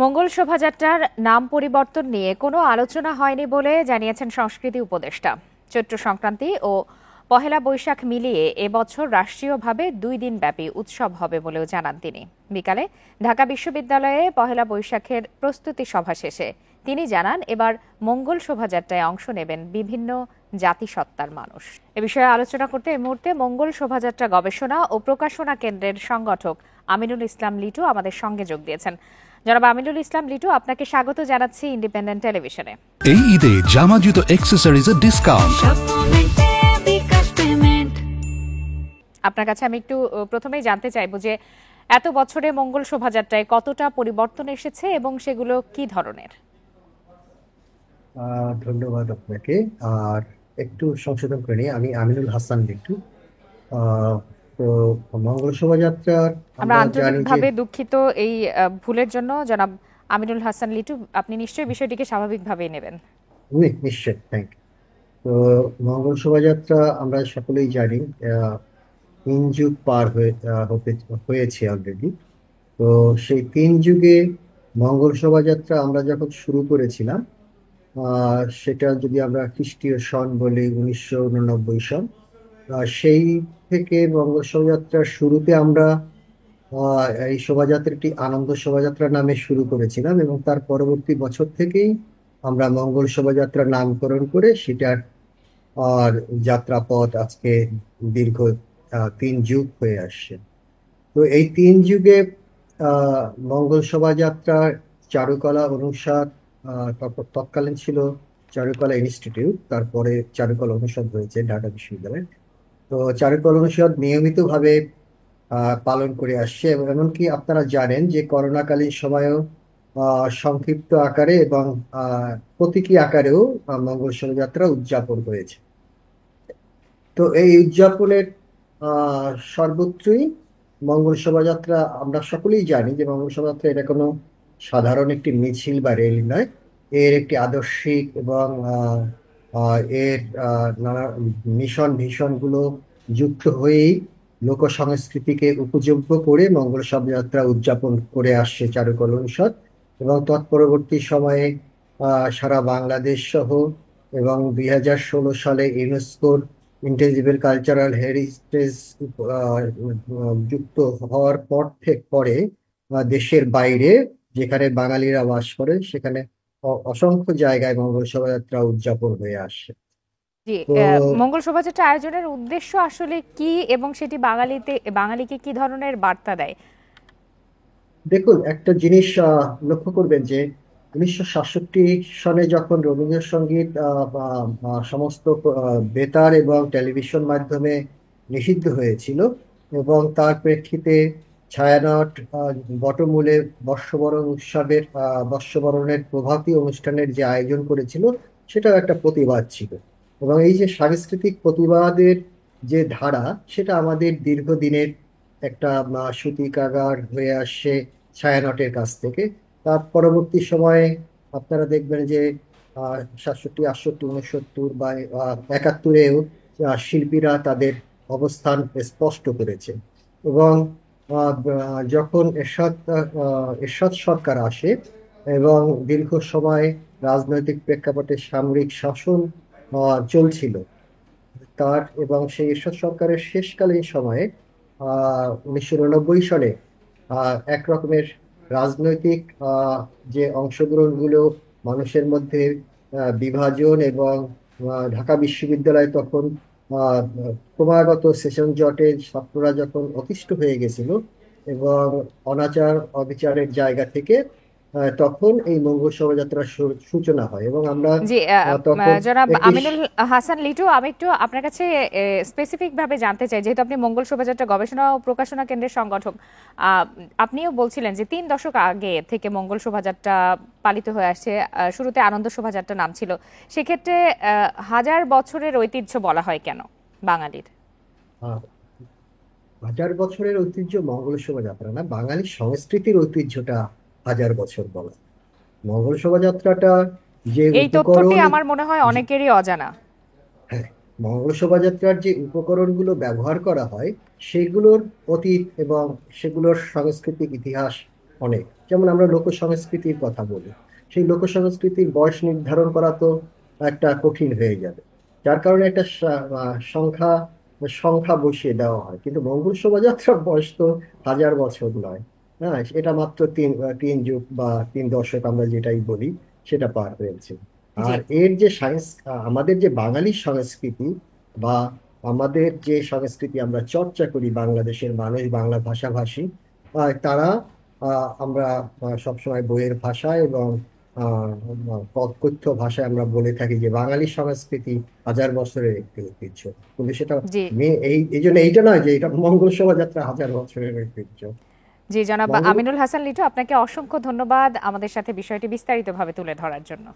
মঙ্গল শোভাযাত্রার নাম পরিবর্তন নিয়ে কোনো আলোচনা হয়নি বলে জানিয়েছেন সংস্কৃতি উপদেষ্টা। চৈত্র সংক্রান্তি ও পহেলা বৈশাখ মিলিয়ে এবছর রাষ্ট্রীয়ভাবে 2 দিন ব্যাপী উৎসব হবে বলেও জানান তিনি। বিকালে ঢাকা বিশ্ববিদ্যালয়ে পহেলা বৈশাখের প্রস্তুতি সভা শেষে তিনি জানান, এবার মঙ্গল শোভাযাত্রায় অংশ নেবেন বিভিন্ন জাতিসত্তার মানুষ। এ বিষয়ে আলোচনা করতে এই মুহূর্তে মঙ্গল শোভাযাত্রা গবেষণা ও প্রকাশনা কেন্দ্রের সংগঠক আমিনুল ইসলাম লিটু আমাদের সঙ্গে যোগ দিয়েছেন। জনাব আমিনুল ইসলাম লিটু, আপনাকে স্বাগত জানাচ্ছি ইন্ডিপেন্ডেন্ট টেলিভিশনে। এই ঈদে জামা জুতো অ্যাক্সেসরিজের ডিসকাউন্ট। আপনার কাছে আমি একটু প্রথমেই জানতে চাইবো যে এত বছরে মঙ্গল শোভাযাত্রায় কতটা পরিবর্তন এসেছে এবং সেগুলো কি ধরনের? ধন্যবাদ আপনাকে। আর একটু সংশোধন করে নিই, আমি আমিনুল হাসান লিটু। আহ, তো মঙ্গল শোভাযাত্রার আমরা আমরা জানি যে আন্তরিকভাবে দুঃখিত এই ভুলের জন্য। জনাব আমিনুল হাসান লিটু, আপনি নিশ্চয়ই বিষয়টিকে স্বাভাবিকভাবেই নেবেন। নিশ্চয়, থ্যাংক ইউ। তো মঙ্গল শোভাযাত্রা আমরা সকলেই জানি 3 যুগ পার হয়েছে অলরেডি। তো সেই 3 যুগে মঙ্গল শোভাযাত্রা আমরা যখন শুরু করেছিলাম, সেটা যদি আমরা খ্রিস্টীয় সন বলি 1989 সন। সেই থেকে মঙ্গল শোভাযাত্রার শুরুতে আমরা এই শোভাযাত্রাটি আনন্দ শোভাযাত্রা নামে শুরু করেছিলাম, এবং তার পরবর্তী বছর থেকেই আমরা মঙ্গল শোভাযাত্রার নামকরণ করে সেটার আর যাত্রাপথ আজকে দীর্ঘ 3 যুগ হয়ে আসছে। তো এই 3 যুগে আহ মঙ্গল শোভাযাত্রার চারুকলা অনুষদ তৎকালীন ছিল চারুকলা ইনস্টিটিউট, তারপরে চারুকলা অনুষদ হয়েছে ঢাকা বিশ্ববিদ্যালয়। তো চারুকলা অনুষদ নিয়মিতভাবে পালন করে আসছে, এবং এমনকি আপনারা জানেন যে করোনাকালীন সময়েও সংক্ষিপ্ত আকারে এবং প্রতীকী আকারেও মঙ্গল শোভাযাত্রা উদযাপন হয়েছে। তো এই উদযাপনের সর্বত্রই মঙ্গল শোভাযাত্রা, আমরা সকলেই জানি যে মঙ্গল শোভাযাত্রা এটা কোনো সাধারণ একটি মিছিল বা র্যালি নয়। এর একটি আদর্শিক এবং এর নানা মিশন ভীষণ গুলো যুক্ত হয়েই লোক সংস্কৃতিকে উপযোগ্য করে মঙ্গল শোভাযাত্রা উদযাপন করে আসছে চারুকলা অনুষদ। এবং তৎপরবর্তী সময়ে সারা বাংলাদেশ সহ এবং 2016 সালে ইউনেস্কোর ইন্টেঞ্জিবল কালচারাল হেরিটেজ যুক্ত হওয়ার পরে দেশের বাইরে যেখানে বাঙালিরা বাস করে সেখানে অসংখ্য জায়গায় মঙ্গল শোভাযাত্রা উদযাপন হয়ে আসছে। জি, তো মঙ্গল শোভাযাত্রা আয়োজনের উদ্দেশ্য আসলে কি এবং সেটি বাঙালিকে কি ধরনের বার্তা দেয়? দেখুন, একটা জিনিস লক্ষ্য করবেন যে 1967 সনে যখন রবীন্দ্রসঙ্গীত সমস্ত বেতার এবং টেলিভিশন মাধ্যমে নিষিদ্ধ হয়েছিল, এবং তার প্রেক্ষিতে ছায়ানট বটমূলে বর্ষবরণের প্রভাতী অনুষ্ঠানের যে আয়োজন করেছিল, সেটাও একটা প্রতিবাদ ছিল। এবং এই যে সাংস্কৃতিক প্রতিবাদের যে ধারা, সেটা আমাদের দীর্ঘদিনের একটা সূতিকাগার হয়ে আসছে ছায়ানটের কাছ থেকে। তার পরবর্তী সময়ে আপনারা দেখবেন যে 67, 68, 69 বা 71-এও শিল্পীরা তাদের অবস্থান স্পষ্ট করেছে। এবং যখন এরশাদ সরকার আসে এবং দীর্ঘ সময় রাজনৈতিক প্রেক্ষাপটে সামরিক শাসন চলছিল, এবং সেই এরশাদ সরকারের শেষকালীন সময়ে 1999 সালে এক রকমের রাজনৈতিক যে অংশগ্রহণগুলো মানুষের মধ্যে বিভাজন, এবং ঢাকা বিশ্ববিদ্যালয় তখন আহ, ক্রমাগত সেশন জটে ছাত্ররা যখন অতিষ্ঠ হয়ে গেছিল, এবং অনাচার অবিচারের জায়গা থেকে তখন এই মঙ্গল শোভাযাত্রার সূচনা হয়। এবং আমরা জি, তখন জনাব একটি আমিনুল হাসান লিটু, আমি একটু আপনার কাছে স্পেসিফিক ভাবে জানতে চাই, যেহেতু আপনি মঙ্গল শোভাযাত্রা গবেষণা ও প্রকাশনা কেন্দ্রের সংগঠক। আপনিও বলছিলেন যে 3 দশক আগে থেকে মঙ্গল শোভাযাত্রা পালিত হয়ে আসছে। শুরুতে আনন্দ শোভাযাত্রা নাম ছিল। সেক্ষেত্রে 1000 বছরের ঐতিহ্য বলা হয় কেন বাঙালির? আহ, 1000 বছরের ঐতিহ্য মঙ্গল শোভাযাত্রা না, বাঙালি সংস্কৃতির ঐতিহ্যটা 1000 বছর বলা। মঙ্গল শোভাযাত্রাটা যে এই তথ্যটি উপকরণ, আমার মনে হয় অনেকেরই অজানা। হ্যাঁ, মঙ্গল শোভাযাত্রার যে উপকরণগুলো ব্যবহার করা হয় সেগুলোর অতীত এবং সেগুলোর সাংস্কৃতিক ইতিহাস অনেক। যেমন আমরা লোক সংস্কৃতির কথা বলি, সেই লোক সংস্কৃতির বয়স নির্ধারণ করা তো একটা কঠিন হয়ে যাবে। যার কারণে একটা সংখ্যা সংখ্যা বসিয়ে দেওয়া হয়, কিন্তু মঙ্গল শোভাযাত্রার বয়স তো 1000 বছর নয়। হ্যাঁ, এটা মাত্র তিন যুগ বা 3 দশক আমরা যেটাই বলি, সেটা পার হয়েছে। জি। আর এর যে আমাদের যে বাঙালি সংস্কৃতি বা আমাদের যে সংস্কৃতি আমরা চর্চা করি, বাংলাদেশের মানুষ, বাংলা ভাষাভাষী, তারা আমরা সবসময় বইয়ের ভাষায় এবং কথ্য ভাষায় আমরা বলে থাকি যে বাঙালি সংস্কৃতি 1000 বছরের একটি ঐতিহ্য। কিন্তু সেটা জি। এই জন্য এইটা নয় যে এটা মঙ্গল শোভাযাত্রা 1000 বছরের ঐতিহ্য। জি, জনাব মঙ্গল আমিনুল হাসান লিটু, আপনাকে অসংখ্য ধন্যবাদ আমাদের সাথে বিষয়টি বিস্তারিতভাবে তুলে ধরার জন্য।